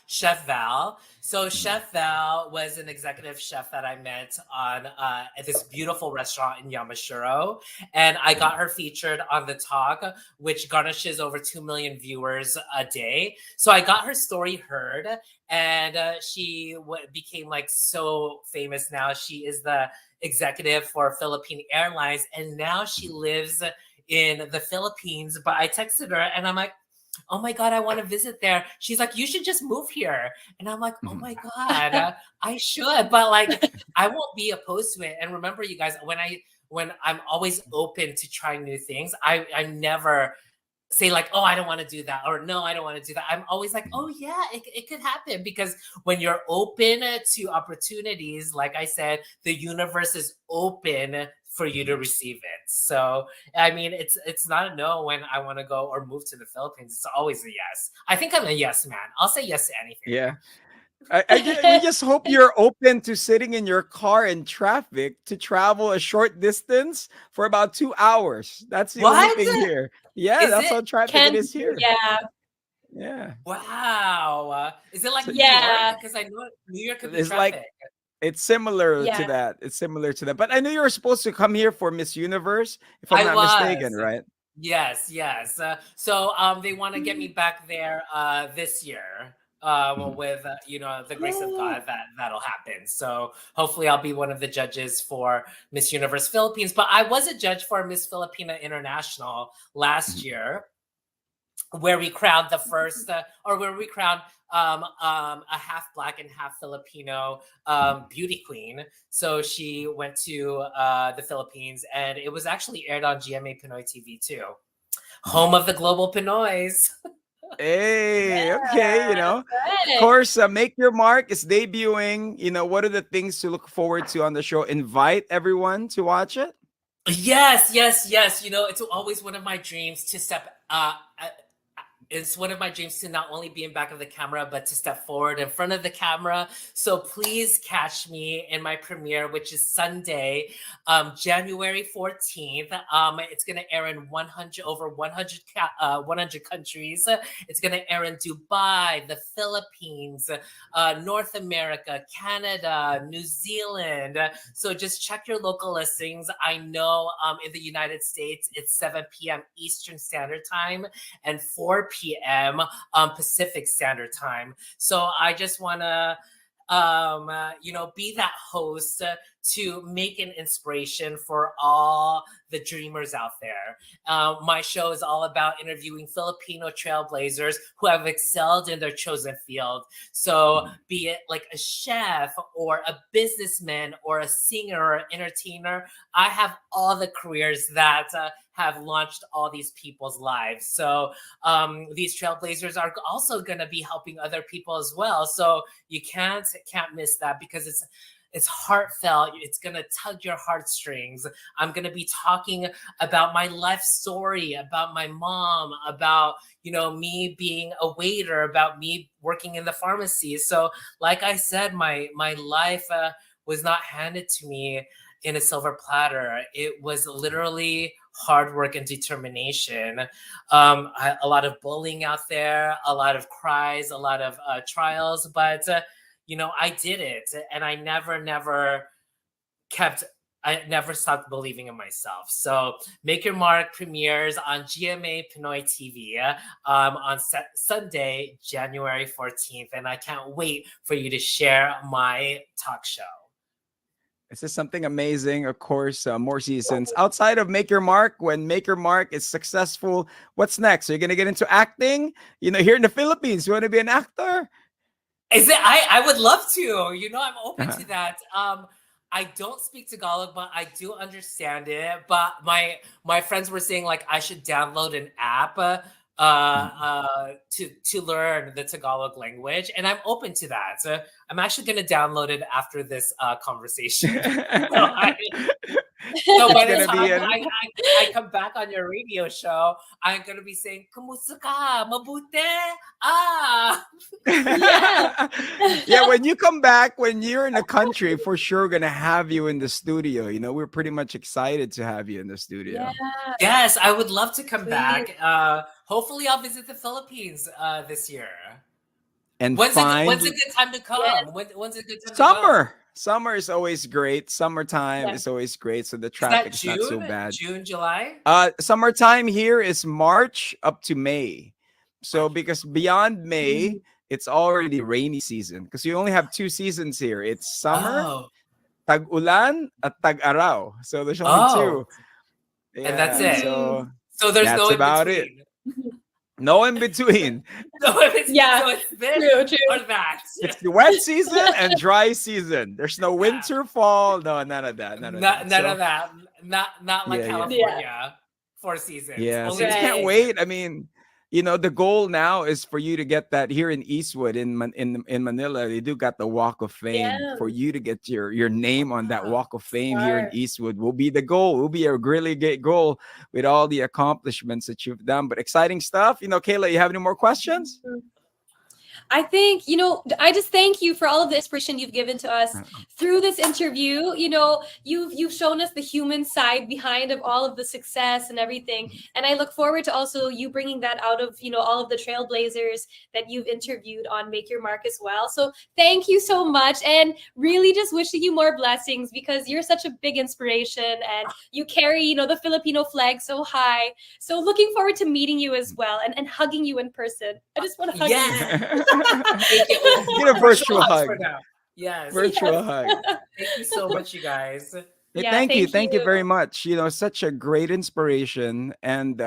Chef Val. So Chef Val was an executive chef that I met on at this beautiful restaurant in Yamashiro. And I got her featured on The Talk, which garnishes over 2 million viewers a day. So I got her story heard, and she became like so famous now. She is the executive for Philippine Airlines, and now she lives in the Philippines. But I texted her and I'm like, oh my God, I want to visit there. She's like, you should just move here. And I'm like, oh my God, I should, but like, I won't be opposed to it. And remember, you guys, when I'm always open to trying new things, I never say like, oh, I don't want to do that, or no, I don't want to do that. I'm always like, oh yeah, it could happen, because when you're open to opportunities, like I said, the universe is open for you to receive it. So I mean, it's not a no when I want to go or move to the Philippines. It's always a yes. I think I'm a yes man. I'll say yes to anything. Yeah. We just hope you're open to sitting in your car in traffic to travel a short distance for about 2 hours. That's the only What? thing here. Yeah, Is that's it? how traffic Can it is here. yeah. Yeah. Wow. Is it like So New York? Yeah. Because I know New York could be it's like traffic. it's similar to Yeah. that. It's similar to that. But I knew you were supposed to come here for Miss Universe, if I'm I not mistaken, was. right? Yes, yes. So they want to get me back there this year. With the grace of God, that'll happen. So hopefully I'll be one of the judges for Miss Universe Philippines. But I was a judge for Miss Filipina International last year, where we crowned the first, where we crowned a half Black and half Filipino beauty queen. So she went to the Philippines, and it was actually aired on GMA Pinoy TV too, home of the global Pinoys. Hey, okay, of Good. course, Make Your Mark is debuting. What are the things to look forward to on the show? Invite everyone to watch it. Yes, yes, yes. It's always one of my dreams to step. It's one of my dreams to not only be in back of the camera, but to step forward in front of the camera. So please catch me in my premiere, which is Sunday, January 14th. It's going to air in over 100 countries. It's going to air in Dubai, the Philippines, North America, Canada, New Zealand. So just check your local listings. I know in the United States, it's 7 p.m. Eastern Standard Time and 4 p.m. Pacific Standard Time. So I just want to, be that host to make an inspiration for all the dreamers out there. My show is all about interviewing Filipino trailblazers who have excelled in their chosen field. So be it like a chef or a businessman or a singer or entertainer, I have all the careers that have launched all these people's lives. So these trailblazers are also going to be helping other people as well. So you can't miss that, because it's heartfelt. It's going to tug your heartstrings. I'm going to be talking about my life story, about my mom, about, me being a waiter, about me working in the pharmacy. So like I said, my life was not handed to me in a silver platter. It was literally hard work and determination. A lot of bullying out there, a lot of cries, a lot of trials, but I did it, and I never stopped believing in myself. So Make Your Mark premieres on GMA Pinoy TV on Sunday, January 14th, and I can't wait for you to share my talk show. This is something amazing. Of course, more seasons outside of Make Your Mark. When Make Your Mark is successful, what's next? Are you going to get into acting? Here in the Philippines, you want to be an actor? Is it? I would love to. I'm open to that. I don't speak Tagalog, but I do understand it. But my friends were saying like I should download an app to learn the Tagalog language, and I'm open to that. So I'm actually going to download it after this conversation. So by the time I come back on your radio show, I'm going to be saying, "Kumusta ka? Mabuti? Ah." Yeah, when you come back, when you're in the country, for sure we're going to have you in the studio. We're pretty much excited to have you in the studio. Yeah. Yes, I would love to come back. Hopefully I'll visit the Philippines this year. And when's a good time to come? Yeah. When's a good time Summer. to go? Summer is always great. Summertime is always great. So the Is that traffic is June? not so bad. June, July? Summertime here is March up to May. So because beyond May, it's already rainy season, because you only have 2 seasons here. It's summer, tag-ulan, at tag-araw. So there's only 2. Yeah, and that's it. So there's that's no in about between. No in between. So it's this true. or that. It's the wet season and dry season. There's no winter, fall, no, none of that. None of that. Not like California. 4 seasons. Yeah, so Only you Right. can't wait. I mean, the goal now is for you to get that here in Eastwood in Manila. They do got the Walk of Fame. Yeah. For you to get your name on that Walk of Fame here in Smart. Eastwood will be the goal. Will be a really great goal with all the accomplishments that you've done. But exciting stuff. Kayla, you have any more questions? I think, I just thank you for all of the inspiration you've given to us through this interview. You've shown us the human side behind of all of the success and everything. And I look forward to also you bringing that out of, all of the trailblazers that you've interviewed on Make Your Mark as well. So thank you so much, and really just wishing you more blessings, because you're such a big inspiration and you carry, the Filipino flag so high. So looking forward to meeting you as well, and hugging you in person. I just want to hug you. Yeah. Thank you. Get a virtual hug. For now. Yes. Virtual hug. Thank you so much, you guys. Hey, Yeah, thank you very much. Such a great inspiration, and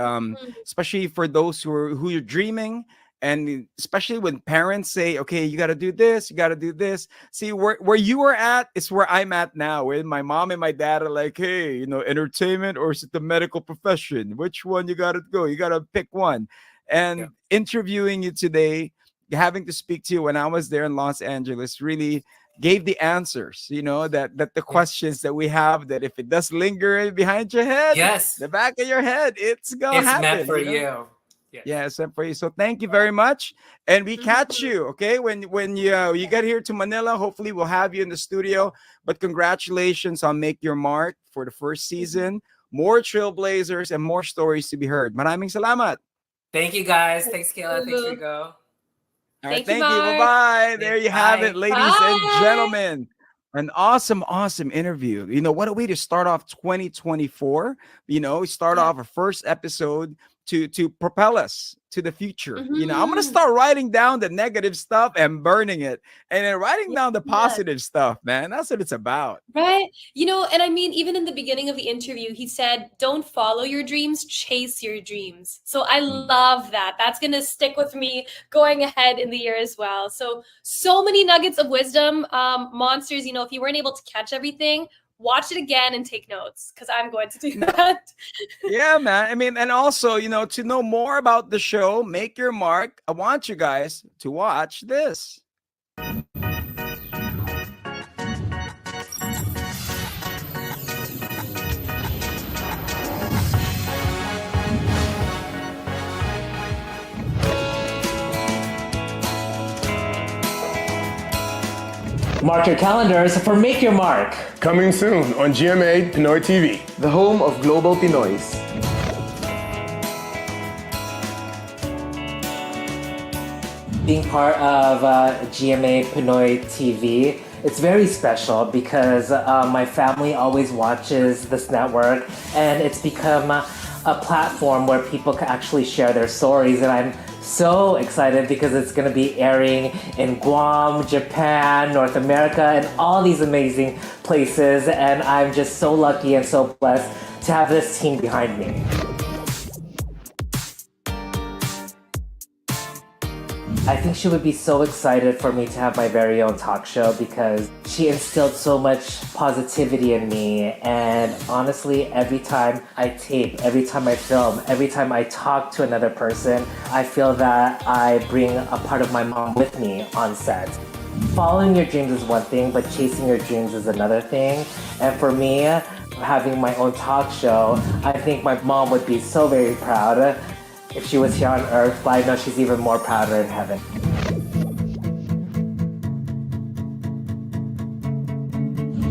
especially for those who you're dreaming, and especially when parents say, "Okay, you got to do this, you got to do this." See, where you were at is where I'm at now. Where my mom and my dad are like, "Hey, entertainment or is it the medical profession? Which one you got to go? You got to pick one." And interviewing you today, having to speak to you when I was there in Los Angeles, really gave the answers, that the questions that we have, that if it does linger behind your head, Yes. the back of your head, it's gonna happen. Meant for you. Yes. Yeah, it's meant for you. So thank you very much, and we catch you, okay, when you get here to Manila. Hopefully we'll have you in the studio. But congratulations on Make Your Mark for the first season. More trailblazers and more stories to be heard. Maraming salamat. Thank you, guys. Thanks, Kayla. Thanks, Rico. All right, Thank you, thank you. Mark. Bye-bye. There you have it, ladies and Bye. gentlemen. An awesome interview. What a way to start off 2024. Start off our first episode to propel us to the future. I'm gonna start writing down the negative stuff and burning it, and then writing down the positive stuff, man. That's what it's about. Right. And I mean, even in the beginning of the interview, he said, don't follow your dreams, chase your dreams. So I love that. That's going to stick with me going ahead in the year as well. So many nuggets of wisdom. Monsters, if you weren't able to catch everything, watch it again and take notes, because I'm going to do that. Yeah, man. I mean, and also, to know more about the show, Make Your Mark, I want you guys to watch this. Mark your calendars for Make Your Mark. Coming soon on GMA Pinoy TV. The home of global Pinoys. Being part of GMA Pinoy TV, it's very special because my family always watches this network, and it's become a platform where people can actually share their stories, and I'm so excited because it's going to be airing in Guam, Japan, North America, and all these amazing places, and I'm just so lucky and so blessed to have this team behind me. I think she would be so excited for me to have my very own talk show because she instilled so much positivity in me, and honestly, every time I tape, every time I film, every time I talk to another person, I feel that I bring a part of my mom with me on set. Following your dreams is one thing, but chasing your dreams is another thing. And for me, having my own talk show, I think my mom would be so very proud if she was here on Earth, but I know she's even more prouder in heaven.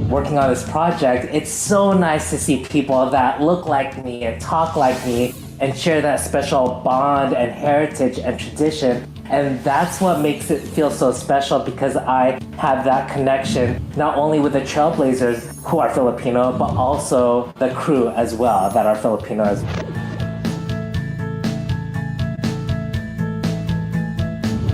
Working on this project, it's so nice to see people that look like me and talk like me and share that special bond and heritage and tradition. And that's what makes it feel so special, because I have that connection not only with the trailblazers who are Filipino, but also the crew as well that are Filipinos.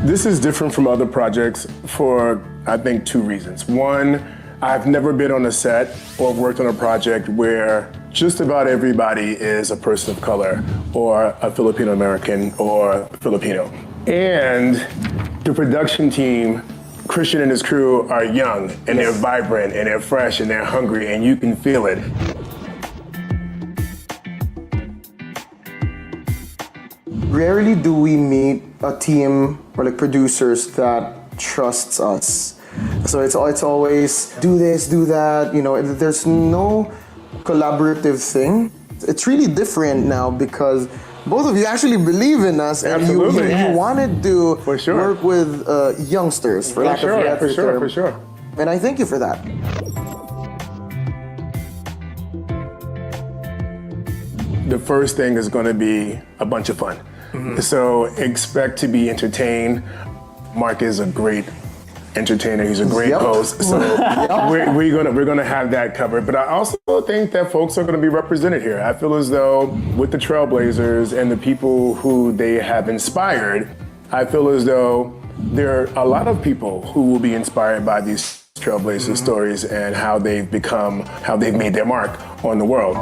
This is different from other projects for, I think, 2 reasons. One, I've never been on a set or worked on a project where just about everybody is a person of color or a Filipino American or Filipino. And the production team, Christian and his crew, are young and they're vibrant and they're fresh and they're hungry, and you can feel it. rarely do we meet a team or like producers that trusts us. So it's always do this, do that. You know, there's no collaborative thing. It's really different now because both of you actually believe in us, and you wanted to work with youngsters, for lack of a better term. For sure. And I thank you for that. The first thing is going to be a bunch of fun. So expect to be entertained. Mark is a great entertainer. He's a great host. So we're gonna have that covered. But I also think that folks are gonna be represented here. I feel as though with the Trailblazers and the people who they have inspired, I feel as though there are a lot of people who will be inspired by these Trailblazer stories and how they've made their mark on the world.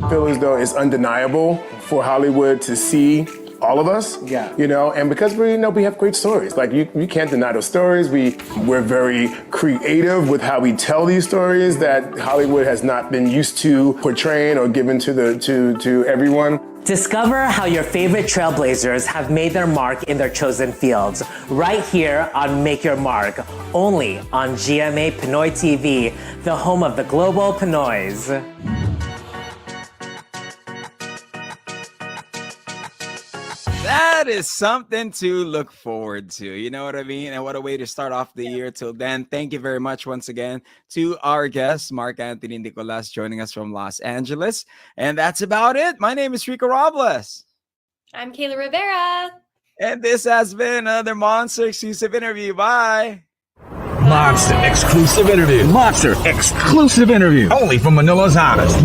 I feel as though it's undeniable for Hollywood to see all of us, you know, and because we have great stories. Like you can't deny those stories. We're very creative with how we tell these stories that Hollywood has not been used to portraying or giving to everyone. Discover how your favorite Trailblazers have made their mark in their chosen fields, right here on Make Your Mark, only on GMA Pinoy TV, the home of the global Pinoys. That is something to look forward to. You know what I mean? And what a way to start off the year. Till then, thank you very much once again to our guest, Marc Anthony Nicolas, joining us from Los Angeles. And that's about it. My name is Rico Robles. I'm Kayla Rivera. And this has been another Monster exclusive interview. Bye. Monster exclusive interview. Monster exclusive interview. Only from Manila's hottest.